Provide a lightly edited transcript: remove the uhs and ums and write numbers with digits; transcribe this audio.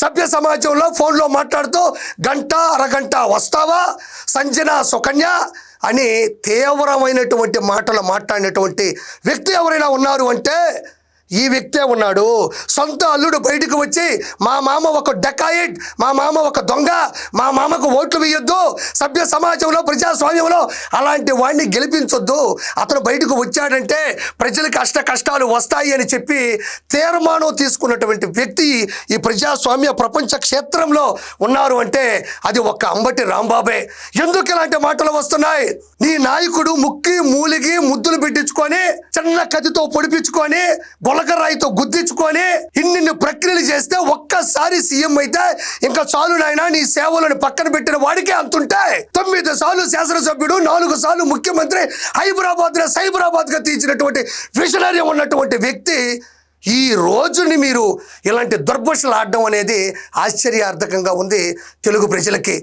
సభ్య సమాజంలో ఫోన్లో మాట్లాడుతూ గంట అరగంట వస్తావా సంజన సుకన్య అని తీవ్రమైనటువంటి మాటలు మాట్లాడినటువంటి వ్యక్తి ఎవరైనా ఉన్నారు అంటే ఈ వ్యక్తే ఉన్నాడు. సొంత అల్లుడు బయటకు వచ్చి మా మామ ఒక డకాయిట్, మా మామ ఒక దొంగ, మా మామకు ఓట్లు వేయొద్దు, సభ్య సమాజంలో ప్రజాస్వామ్యంలో అలాంటి వాడిని గెలిపించొద్దు, అతను బయటకు వచ్చాడంటే ప్రజలకు కష్టాలు వస్తాయి అని చెప్పి తీర్మానం తీసుకున్నటువంటి వ్యక్తి ఈ ప్రజాస్వామ్య ప్రపంచ క్షేత్రంలో ఉన్నారు అంటే అది ఒక్క అంబటి రాంబాబే. ఎందుకు ఇలాంటి మాటలు వస్తున్నాయి? నీ నాయకుడు ముక్కి మూలిగి ముద్దులు పెట్టించుకొని చిన్న కత్తితో పొడిపించుకొని గొలకరాయితో గుద్దించుకొని ఇన్ని ప్రక్రియలు చేస్తే ఒక్కసారి సీఎం అయితే ఇంకా చాలు నాయనా నీ సేవలను పక్కన పెట్టిన వాడికే అంతుంటాయి. 9 సార్లు శాసనసభ్యుడు, 4 సార్లు ముఖ్యమంత్రి, సైబరాబాద్ గా తీర్చినటువంటి విజనరీ ఉన్నటువంటి వ్యక్తి ఈ రోజుని మీరు ఇలాంటి దుర్భాషలు ఆడడం అనేది ఆశ్చర్యార్థకంగా ఉంది తెలుగు ప్రజలకి.